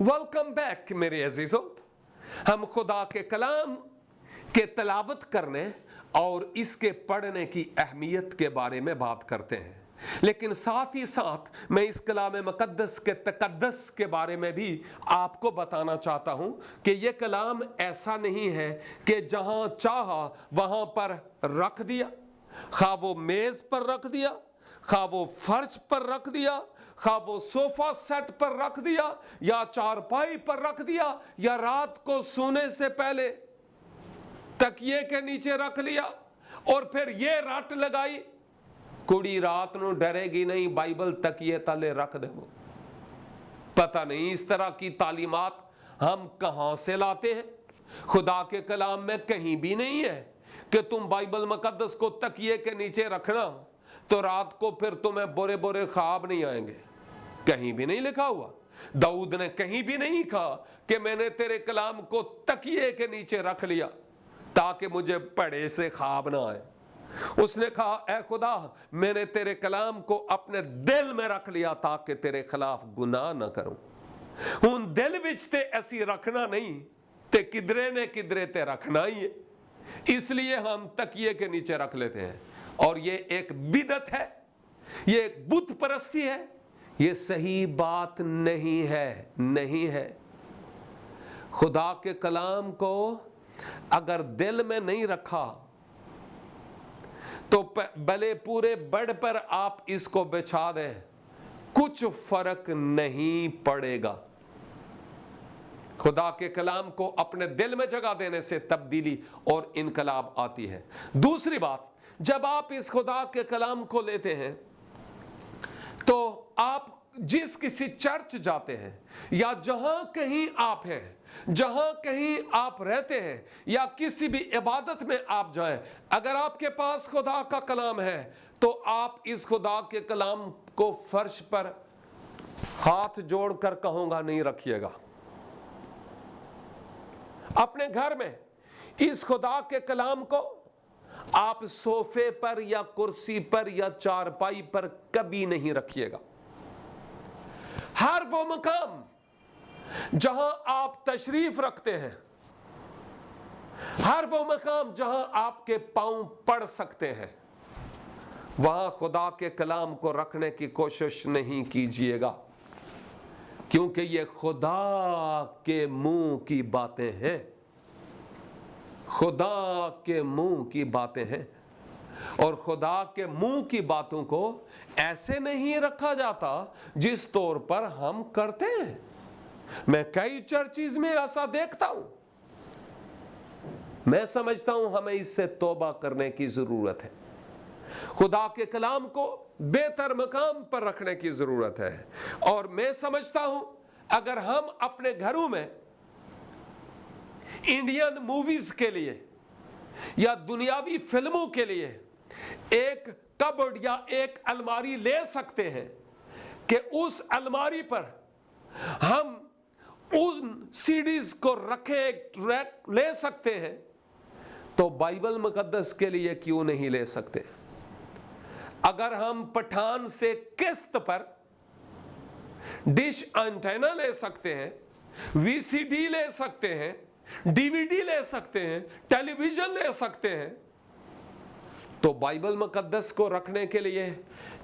Welcome back मेरे अजीजों। हम खुदा के कलाम के तलावत करने और इसके पढ़ने की अहमियत के बारे में बात करते हैं, लेकिन साथ ही साथ मैं इस कलाम मुकद्दस के तकद्दस के बारे में भी आपको बताना चाहता हूं कि यह कलाम ऐसा नहीं है कि जहां चाहा वहां पर रख दिया, खा वो मेज पर रख दिया, खा वो फर्श पर रख दिया, खा वो सोफा सेट पर रख दिया, या चारपाई पर रख दिया, या रात को सोने से पहले तकिए के नीचे रख लिया और फिर ये रट लगाई कुड़ी रात ਨੂੰ डरेगी नहीं, बाइबल तकिए तले रख देवो। पता नहीं इस तरह की तालीमात हम कहां से लाते हैं। खुदा के कलाम में कहीं भी नहीं है कि तुम बाइबल मुकद्दस को तकिए के नीचे रखना तो रात को फिर तुम्हें बुरे बुरे ख्वाब नहीं आएंगे। कहीं भी नहीं लिखा हुआ। दाऊद ने कहीं भी नहीं कहा कि मैंने तेरे कलाम को तकिए के नीचे रख लिया ताकि मुझे पड़े से ख्वाब ना आए। उसने कहा, ऐ खुदा मैंने तेरे कलाम को अपने दिल में रख लिया ताकि तेरे खिलाफ गुनाह ना करूं। उन दिल विच ते ऐसी रखना नहीं ते किधरे ने किधरे ते रखना ही है, इसलिए हम तकिए के नीचे रख लेते हैं। और ये एक बिदत है, ये एक बुत परस्ती है, ये सही बात नहीं है, नहीं है। खुदा के कलाम को अगर दिल में नहीं रखा तो भले पूरे बेड पर आप इसको बिछा दें, कुछ फर्क नहीं पड़ेगा। खुदा के कलाम को अपने दिल में जगह देने से तब्दीली और इनकलाब आती है। दूसरी बात, जब आप इस खुदा के कलाम को लेते हैं तो आप जिस किसी चर्च जाते हैं या जहां कहीं आप हैं, जहां कहीं आप रहते हैं या किसी भी इबादत में आप जाएं, अगर आपके पास खुदा का कलाम है तो आप इस खुदा के कलाम को फर्श पर हाथ जोड़कर कहूंगा नहीं रखिएगा। अपने घर में इस खुदा के कलाम को आप सोफे पर या कुर्सी पर या चारपाई पर कभी नहीं रखिएगा। हर वो मकाम जहां आप तशरीफ रखते हैं, हर वो मकाम जहां आपके पांव पड़ सकते हैं, वहां खुदा के कलाम को रखने की कोशिश नहीं कीजिएगा, क्योंकि ये खुदा के मुंह की बातें हैं। खुदा के मुंह की बातें हैं और खुदा के मुंह की बातों को ऐसे नहीं रखा जाता जिस तौर पर हम करते हैं। मैं कई चर्चिज में ऐसा देखता हूं। मैं समझता हूं हमें इससे तौबा करने की जरूरत है। खुदा के कलाम को बेहतर मकाम पर रखने की जरूरत है। और मैं समझता हूं अगर हम अपने घरों में इंडियन मूवीज के लिए या दुनियावी फिल्मों के लिए एक कबर्ड या एक अलमारी ले सकते हैं कि उस अलमारी पर हम उन सीडीज को रखें, ले सकते हैं, तो बाइबल मुकद्दस के लिए क्यों नहीं ले सकते? अगर हम पठान से किस्त पर डिश एंटेना ले सकते हैं, वीसीडी ले सकते हैं, डीवीडी ले सकते हैं, टेलीविजन ले सकते हैं, तो बाइबल मुकद्दस को रखने के लिए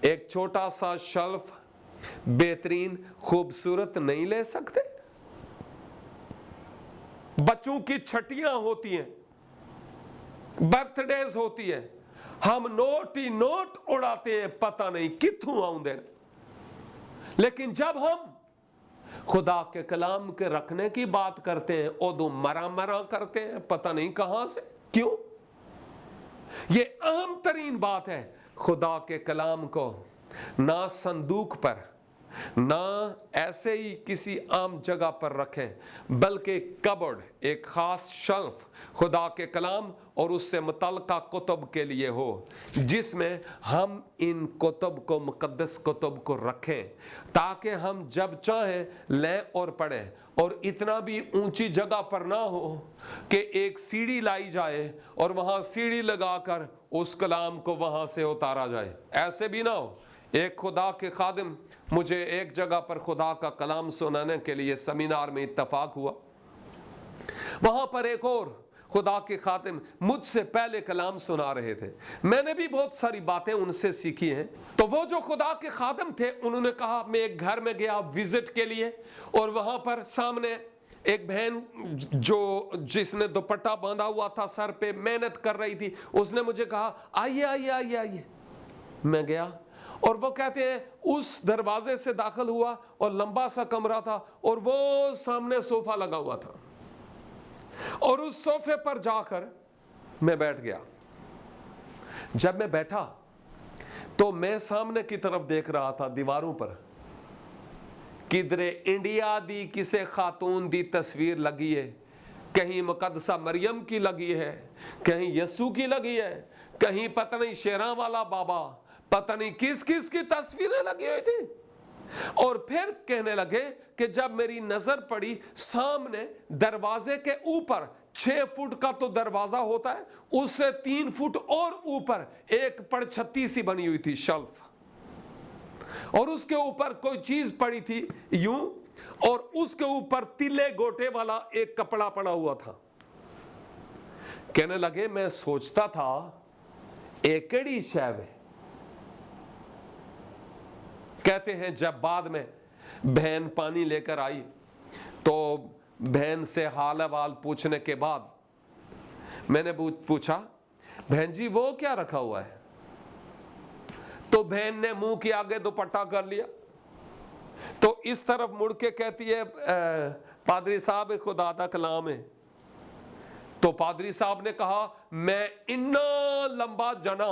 एक छोटा सा शेल्फ बेहतरीन खूबसूरत नहीं ले सकते? बच्चों की छटियां होती हैं, बर्थडेज होती है, हम नोट ही नोट उड़ाते हैं, पता नहीं कित्थों आउंदे। लेकिन जब हम खुदा के कलाम के रखने की बात करते हैं उदो मरा मरा करते हैं, पता नहीं कहां से, क्यों? ये आम तरीन बात है। खुदा के कलाम को ना संदूक पर, ना ऐसे ही किसी आम जगह पर रखें, बल्कि कबर्ड, एक खास शेल्फ खुदा के कलाम और उससे मुतल्लिका कुतुब के लिए हो, जिसमें हम इन कुतुब को, मुकद्दस कुतुब को रखें, ताकि हम जब चाहें लें और पढ़ें। और इतना भी ऊंची जगह पर ना हो कि एक सीढ़ी लाई जाए और वहां सीढ़ी लगाकर उस कलाम को वहां से उतारा जाए, ऐसे भी ना हो। एक खुदा के खादिम मुझे एक जगह पर खुदा का कलाम सुनाने के लिए सेमिनार में इत्तफाक हुआ। वहां पर एक और खुदा के खातिम मुझसे पहले कलाम सुना रहे थे। मैंने भी बहुत सारी बातें उनसे सीखी हैं। तो वो जो खुदा के खातिम थे, उन्होंने कहा, मैं एक घर में गया विजिट के लिए, और वहां पर सामने एक बहन जिसने दुपट्टा बांधा हुआ था सर पे, मेहनत कर रही थी, उसने मुझे कहा, आइए आइए आइए आइए। मैं गया और वो कहते हैं उस दरवाजे से दाखिल हुआ और लंबा सा कमरा था और वो सामने सोफा लगा हुआ था, और उस सोफे पर जाकर मैं बैठ गया। जब मैं बैठा तो मैं सामने की तरफ देख रहा था दीवारों पर किधरे इंडिया दी किसे खातून दी तस्वीर लगी है, कहीं मुकद्दसा मरियम की लगी है, कहीं यसू की लगी है, कहीं पता नहीं शेरा वाला बाबा, पता नहीं किस किस की तस्वीरें लगी हुई थी। और फिर कहने लगे कि जब मेरी नजर पड़ी सामने दरवाजे के ऊपर 6 फुट का तो दरवाजा होता है, उससे 3 फुट और ऊपर एक पड़छत्ती सी बनी हुई थी, शेल्फ, और उसके ऊपर कोई चीज पड़ी थी यूं, और उसके ऊपर तिले गोटे वाला एक कपड़ा पड़ा हुआ था। कहने लगे मैं सोचता था एकड़ी शैव है। कहते हैं जब बाद में बहन पानी लेकर आई तो बहन से हाल अहवाल पूछने के बाद मैंने पूछा, बहन जी वो क्या रखा हुआ है? तो बहन ने मुंह के आगे दुपट्टा कर लिया, तो इस तरफ मुड़ के कहती है, पादरी साहब खुदा दा कलाम है। तो पादरी साहब ने कहा, मैं इन्ना लंबा जना,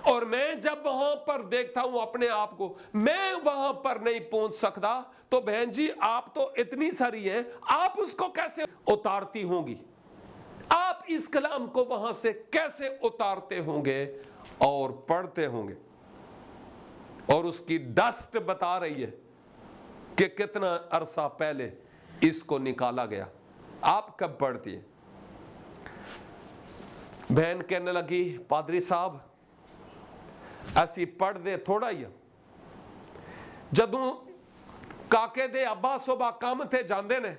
और मैं जब वहां पर देखता हूं अपने आप को, मैं वहां पर नहीं पहुंच सकता, तो बहन जी आप तो इतनी सारी हैं, आप उसको कैसे उतारती होंगी? आप इस कलाम को वहां से कैसे उतारते होंगे और पढ़ते होंगे? और उसकी डस्ट बता रही है कि कितना अरसा पहले इसको निकाला गया। आप कब पढ़ती है? बहन कहने लगी, पादरी साहब असी पढ़ दे थोड़ा ही, जदों काके दे अब्बा सुबह काम थे जांदे ने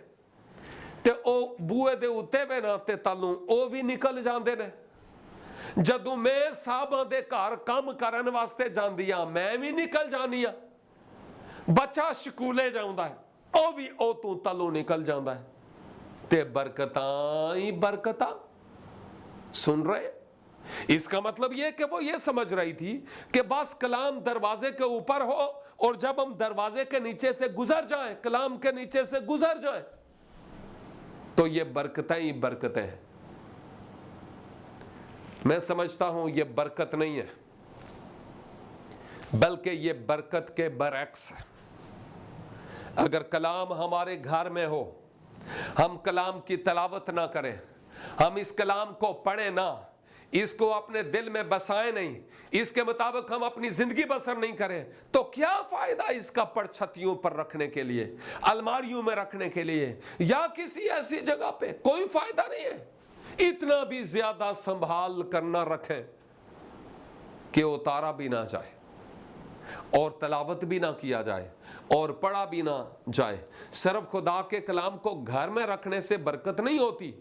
ते ओ बूए दे उत्ते वे ना ते तालू ओ भी निकल जांदे ने, जदों मैं साहबां दे घर काम करन वास्ते जांदी आ मैं भी निकल जानी आ, बच्चा स्कूले जांदा है ओ भी ओ तू तालू निकल जांदा है, ते बरकतां ही बरकतां। सुन रहे? इसका मतलब यह कि वो ये समझ रही थी कि बस कलाम दरवाजे के ऊपर हो, और जब हम दरवाजे के नीचे से गुजर जाएं, कलाम के नीचे से गुजर जाएं, तो ये बरकतें ही बरकतें हैं। मैं समझता हूं ये बरकत नहीं है, बल्कि ये बरकत के बरअक्स है। अगर कलाम हमारे घर में हो, हम कलाम की तलावत ना करें, हम इस कलाम को पढ़ें ना, इसको अपने दिल में बसाएं नहीं, इसके मुताबिक हम अपनी जिंदगी बसर नहीं करें, तो क्या फायदा इसका पड़छत्तियों पर रखने के लिए, अलमारियों में रखने के लिए, या किसी ऐसी जगह पे? कोई फायदा नहीं है। इतना भी ज्यादा संभाल करना रखें कि उतारा भी ना जाए और तलावत भी ना किया जाए और पढ़ा भी ना जाए। सिर्फ खुदा के कलाम को घर में रखने से बरकत नहीं होती,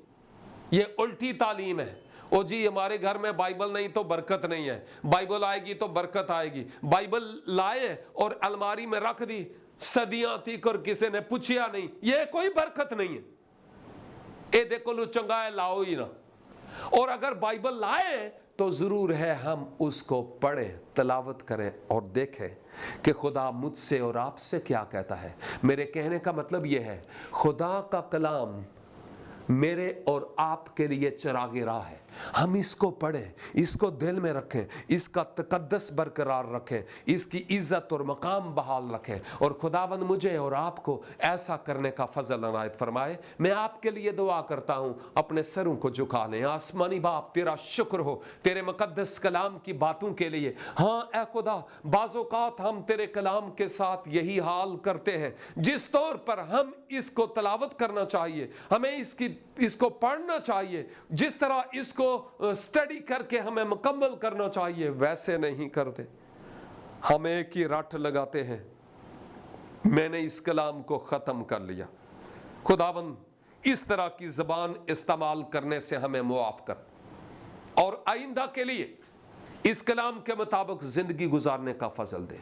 ये उल्टी तालीम है। ओ जी हमारे घर में बाइबल नहीं तो बरकत नहीं है, बाइबल आएगी तो बरकत आएगी। बाइबल लाए और अलमारी में रख दी, सदियां थी और किसी ने पूछा नहीं, ये कोई बरकत नहीं है। ए देखो लो चंगा है, लाओ ही ना। और अगर बाइबल लाए तो जरूर है हम उसको पढ़ें, तलावत करें और देखें कि खुदा मुझसे और आपसे क्या कहता है। मेरे कहने का मतलब यह है, खुदा का कलाम मेरे और आपके लिए चिरागे राह है। हम इसको पढ़ें, इसको दिल में रखें, इसका तकद्दस बरकरार रखें, इसकी इज्जत और मकाम बहाल रखें, और खुदावंद मुझे और आपको ऐसा करने का फजल अनायत फरमाए। मैं आपके लिए दुआ करता हूं, अपने सरों को झुका लें। आसमानी बाप तेरा शुक्र हो तेरे मुकद्दस कलाम की बातों के लिए। हाँ ए खुदा, बाज़ौक़ात हम तेरे कलाम के साथ यही हाल करते हैं, जिस तौर पर हम इसको तलावत करना चाहिए, हमें इसको पढ़ना चाहिए, जिस तरह इसको स्टडी करके हमें मुकम्मल करना चाहिए, वैसे नहीं करते। हम एक ही रट लगाते हैं, मैंने इस कलाम को ख़त्म कर लिया। खुदावंद इस तरह की ज़बान इस्तेमाल करने से हमें मुआफ़ कर, और आइंदा के लिए इस कलाम के मुताबिक ज़िंदगी गुजारने का फजल दे।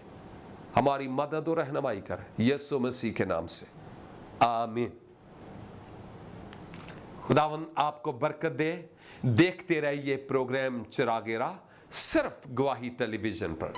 हमारी मदद और रहनुमाई कर, यीशु मसीह के नाम से, आमीन। खुदावंद आपको बरकत दे। देखते रहिए प्रोग्राम चिरागे राह, सिर्फ गवाही टेलीविज़न पर।